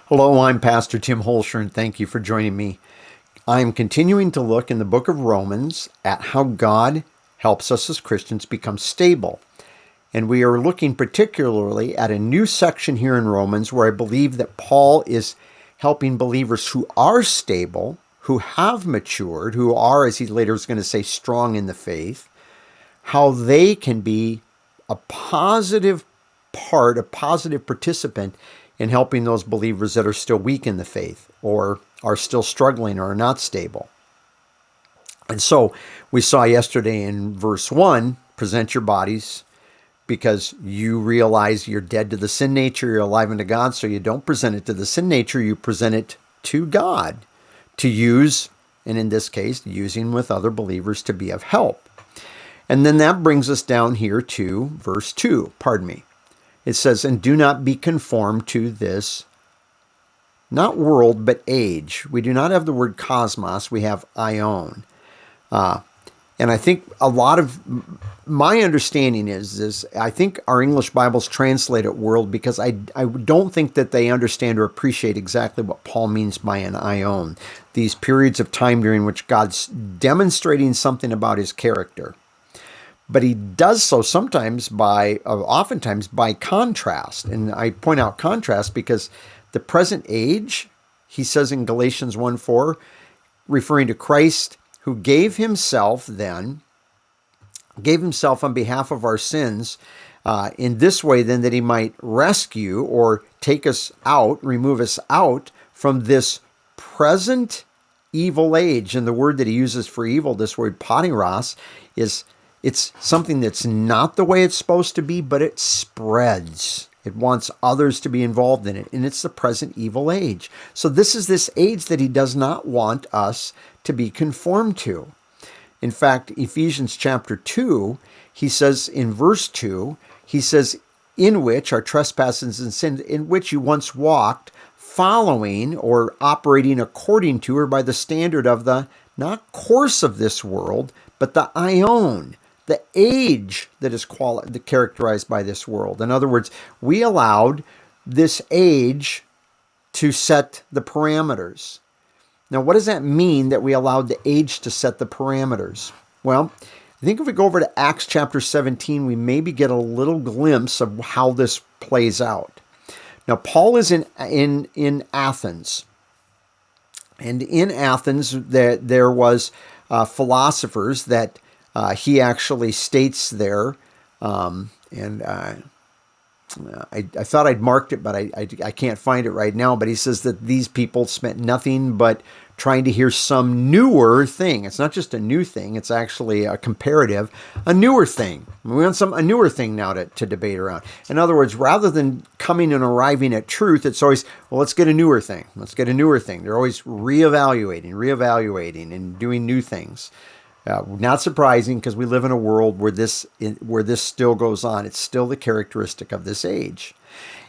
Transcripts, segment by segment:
Hello, I'm Pastor Tim Holscher, and thank you for joining me. I am continuing to look in the book of Romans at how God helps us as Christians become stable. And we are looking particularly at a new section here in Romans where I believe that Paul is helping believers who are stable, who have matured, who are, as he later is going to say, strong in the faith, how they can be a positive part, a positive participant in helping those believers that are still weak in the faith or are still struggling or are not stable. And so we saw yesterday in verse 1, present your bodies because you realize you're dead to the sin nature, you're alive unto God, so you don't present it to the sin nature, you present it to God to use, and in this case, using with other believers to be of help. And then that brings us down here to verse 2, It says, and do not be conformed to this, not world, but age. We do not have the word cosmos, we have ion. And I think a lot of my understanding is I think our English Bibles translate it world because I don't think that they understand or appreciate exactly what Paul means by an ion. These periods of time during which God's demonstrating something about his character. But he does so oftentimes by contrast. And I point out contrast because the present age, he says in Galatians 1:4, referring to Christ, who gave himself on behalf of our sins in this way then that he might rescue or take us out, remove us out from this present evil age. And the word that he uses for evil, this word paniros, it's something that's not the way it's supposed to be, but it spreads. It wants others to be involved in it, and it's the present evil age. So this is this age that he does not want us to be conformed to. In fact, Ephesians chapter 2, he says in verse 2, he says, in which our trespasses and sins, in which you once walked, following or operating according to or by the standard of the, not course of this world, but the ion, the age that is characterized by this world. In other words, we allowed this age to set the parameters. Now, what does that mean that we allowed the age to set the parameters? Well, I think if we go over to Acts chapter 17, we maybe get a little glimpse of how this plays out. Now, Paul is in Athens. And in Athens, there was philosophers that he actually states there, and I thought I'd marked it, but I can't find it right now. But he says that these people spent nothing but trying to hear some newer thing. It's not just a new thing. It's actually a comparative, a newer thing. We want a newer thing now to debate around. In other words, rather than coming and arriving at truth, it's always, well, let's get a newer thing. Let's get a newer thing. They're always reevaluating and doing new things. Not surprising because we live in a world where this still goes on. It's still the characteristic of this age.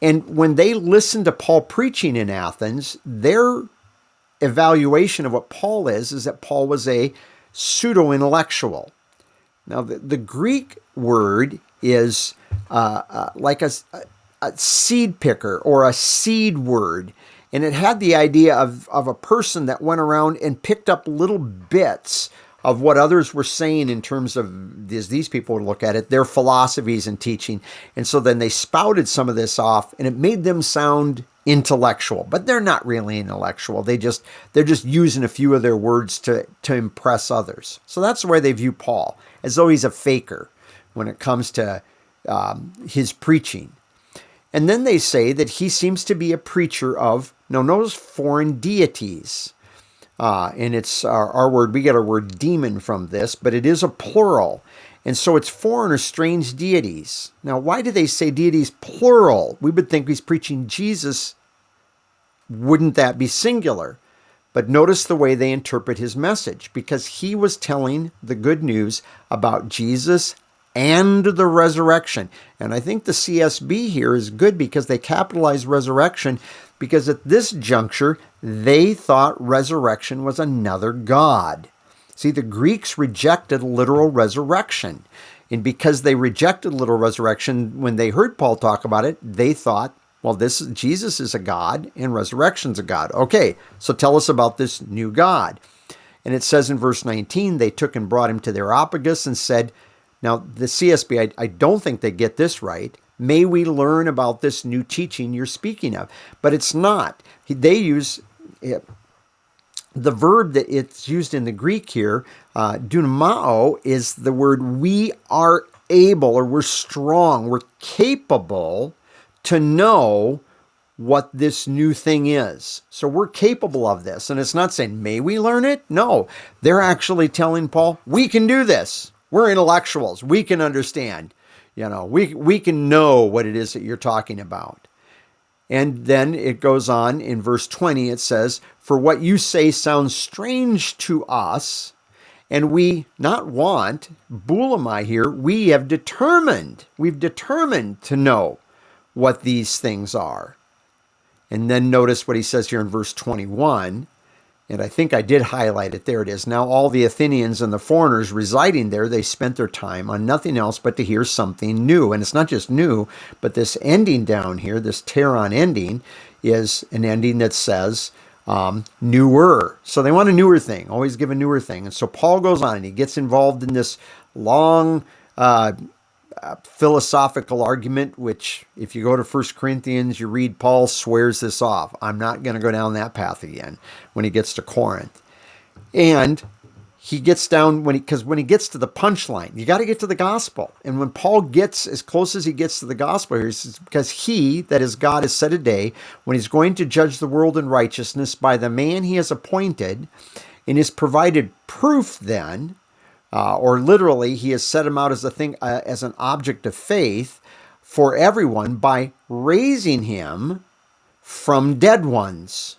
And when they listened to Paul preaching in Athens, their evaluation of what Paul is that Paul was a pseudo-intellectual. Now, the Greek word is like a seed picker or a seed word. And it had the idea of a person that went around and picked up little bits of what others were saying in terms of, as these people would look at it, their philosophies and teaching. And so then they spouted some of this off, and it made them sound intellectual. But they're not really intellectual. They're just using a few of their words to impress others. So that's the way they view Paul, as though he's a faker when it comes to his preaching. And then they say that he seems to be a preacher of, now notice, foreign deities. And it's our word, we get our word demon from this, but it is a plural. And so it's foreign or strange deities. Now, why do they say deities plural? We would think he's preaching Jesus. Wouldn't that be singular? But notice the way they interpret his message, because he was telling the good news about Jesus and the resurrection. And I think the CSB here is good because they capitalize resurrection, because at this juncture, they thought resurrection was another god. See, the Greeks rejected literal resurrection. And because they rejected literal resurrection, when they heard Paul talk about it, they thought Well, Jesus is a God and resurrection's a God. Okay, so tell us about this new God. And it says in verse 19, they took and brought him to the Areopagus and said, now the CSB, I don't think they get this right. May we learn about this new teaching you're speaking of? But it's not. They use the verb that it's used in the Greek here, dunamao, is the word we are able, or we're strong, we're capable to know what this new thing is. So we're capable of this. And it's not saying, may we learn it? No, they're actually telling Paul, we can do this. We're intellectuals. We can understand. We can know what it is that you're talking about. And then it goes on in verse 20, it says, for what you say sounds strange to us, and we not want, boulamai here, we've determined to know what these things are. And then notice what he says here in verse 21, and I think I did highlight it. There it is. Now all the Athenians and the foreigners residing there, they spent their time on nothing else but to hear something new. And it's not just new, but this ending down here, this pteron ending, is an ending that says newer. So they want a newer thing, always give a newer thing. And so Paul goes on and he gets involved in this long philosophical argument, which if you go to 1 Corinthians, you read Paul swears this off. I'm not going to go down that path again when he gets to Corinth. And he gets down because when he gets to the punchline, you got to get to the gospel. And when Paul gets as close as he gets to the gospel here, he says, because he, that is God, has set a day when he's going to judge the world in righteousness by the man he has appointed, and has provided proof then, or literally, he has set him out as a thing, as an object of faith for everyone by raising him from dead ones.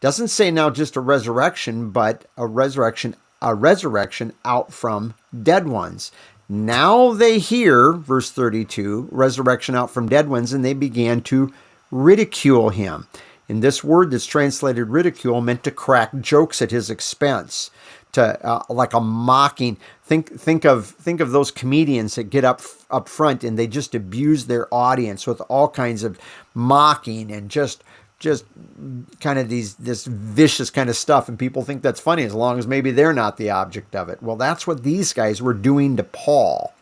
Doesn't say now just a resurrection, but a resurrection out from dead ones. Now they hear, verse 32, resurrection out from dead ones, and they began to ridicule him. And this word that's translated ridicule meant to crack jokes at his expense. To like a mocking. Think of those comedians that get up front and they just abuse their audience with all kinds of mocking and just kind of this vicious kind of stuff, and people think that's funny as long as maybe they're not the object of it. Well, that's what these guys were doing to Paul.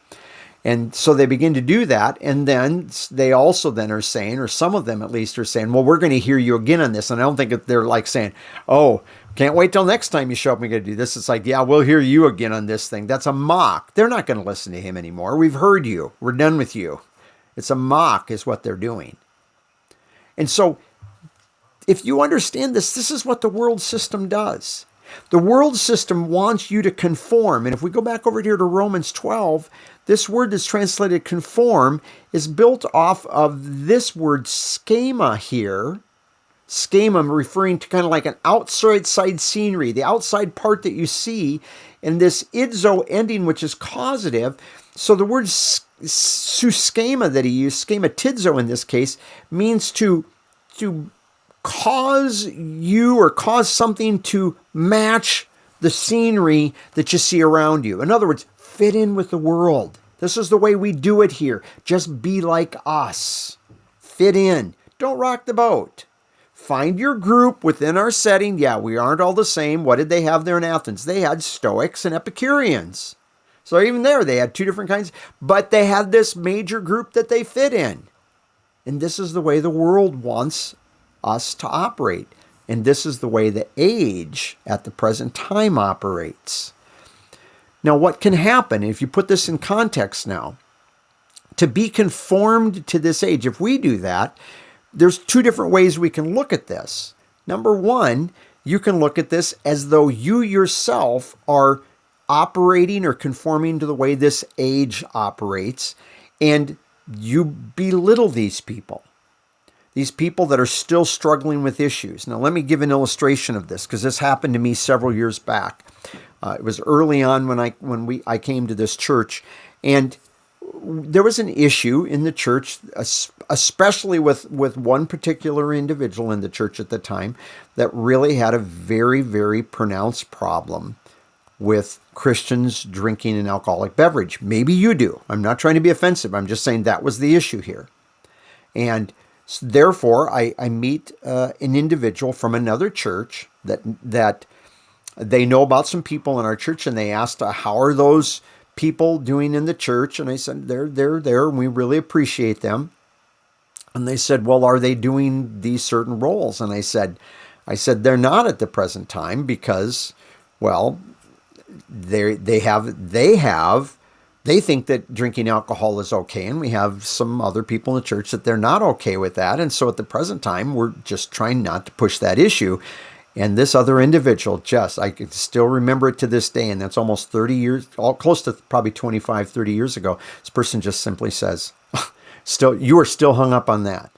And so they begin to do that, and then they also then are saying, or some of them at least are saying, well, we're going to hear you again on this. And I don't think that they're like saying, oh, can't wait till next time you show up and we're going to do this. It's like, yeah, we'll hear you again on this thing. That's a mock. They're not going to listen to him anymore. We've heard you. We're done with you. It's a mock is what they're doing. And so if you understand this, this is what the world system does. The world system wants you to conform. And if we go back over here to Romans 12, this word that's translated conform is built off of this word schema here. Schema referring to kind of like an outside scenery, the outside part that you see, and this idzo ending, which is causative. So the word suschema that he used, schematizo in this case, means to cause you or cause something to match the scenery that you see around you. In other words, fit in with the world. This is the way we do it here. Just be like us. Fit in. Don't rock the boat. Find your group within our setting. Yeah, we aren't all the same. What did they have there in Athens? They had Stoics and Epicureans. So even there, they had two different kinds, but they had this major group that they fit in. And this is the way the world wants us to operate. And this is the way the age at the present time operates. Now, what can happen if you put this in context now? To be conformed to this age, if we do that, there's two different ways we can look at this. Number one, you can look at this as though you yourself are operating or conforming to the way this age operates, and you belittle these people that are still struggling with issues. Now, let me give an illustration of this, because this happened to me several years back. It was early on when I came to this church, and there was an issue in the church, especially with one particular individual in the church at the time, that really had a very, very pronounced problem with Christians drinking an alcoholic beverage. Maybe you do. I'm not trying to be offensive. I'm just saying that was the issue here. And So therefore, I meet an individual from another church that they know about some people in our church, and they asked, how are those people doing in the church? And I said, they're there, and we really appreciate them. And they said, well, are they doing these certain roles? And I said, they're not at the present time because, well, they think that drinking alcohol is okay, and we have some other people in the church that they're not okay with that. And so at the present time, we're just trying not to push that issue. And this other individual, I can still remember it to this day, and that's almost 30 years, close to probably 25, 30 years ago. This person just simply says, you are still hung up on that.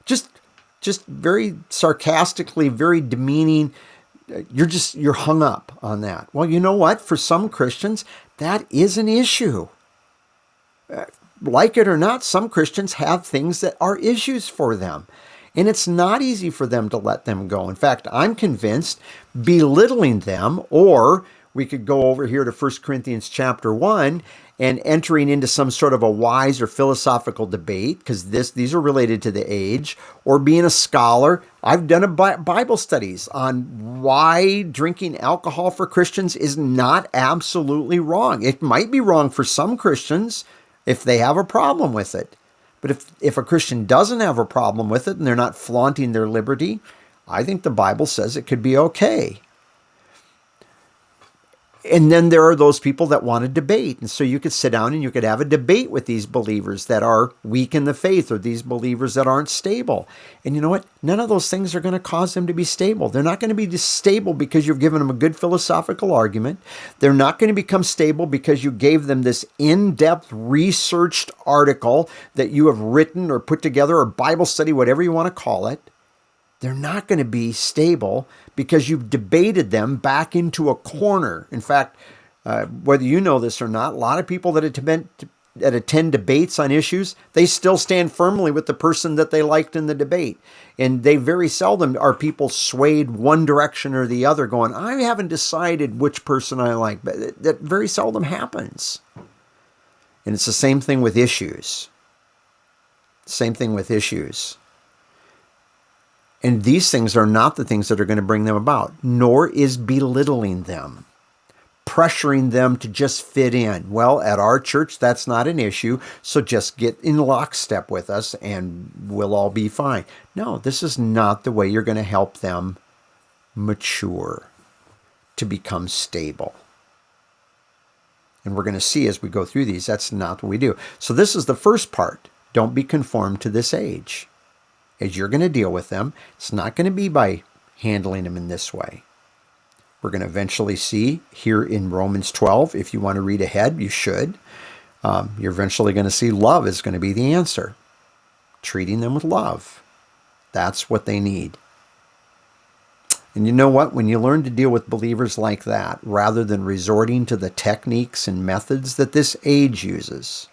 Just very sarcastically, very demeaning. You're hung up on that. Well, you know what? For some Christians, that is an issue. Like it or not, some Christians have things that are issues for them. And it's not easy for them to let them go. In fact, I'm convinced belittling them, or we could go over here to 1 Corinthians chapter 1 and entering into some sort of a wise or philosophical debate, because these are related to the age, or being a scholar. I've done Bible studies on why drinking alcohol for Christians is not absolutely wrong. It might be wrong for some Christians if they have a problem with it. But if a Christian doesn't have a problem with it and they're not flaunting their liberty, I think the Bible says it could be okay. And then there are those people that want to debate. And so you could sit down and you could have a debate with these believers that are weak in the faith, or these believers that aren't stable. And you know what? None of those things are going to cause them to be stable. They're not going to be stable because you've given them a good philosophical argument. They're not going to become stable because you gave them this in-depth researched article that you have written or put together, or Bible study, whatever you want to call it. They're not going to be stable because you've debated them back into a corner. In fact, whether you know this or not, a lot of people that attend debates on issues, they still stand firmly with the person that they liked in the debate. And they very seldom are people swayed one direction or the other going, I haven't decided which person I like. But that very seldom happens. And it's the same thing with issues. Same thing with issues. And these things are not the things that are going to bring them about, nor is belittling them, pressuring them to just fit in. Well, at our church, that's not an issue, so just get in lockstep with us and we'll all be fine. No, this is not the way you're going to help them mature, to become stable. And we're going to see as we go through these, that's not what we do. So this is the first part. Don't be conformed to this age. As you're going to deal with them, it's not going to be by handling them in this way. We're going to eventually see here in Romans 12, if you want to read ahead, you should. You're eventually going to see love is going to be the answer. Treating them with love. That's what they need. And you know what? When you learn to deal with believers like that, rather than resorting to the techniques and methods that this age uses,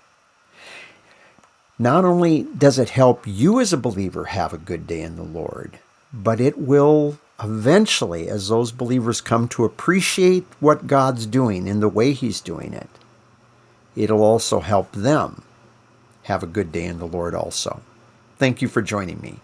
not only does it help you as a believer have a good day in the Lord, but it will eventually, as those believers come to appreciate what God's doing in the way He's doing it, it'll also help them have a good day in the Lord also. Thank you for joining me.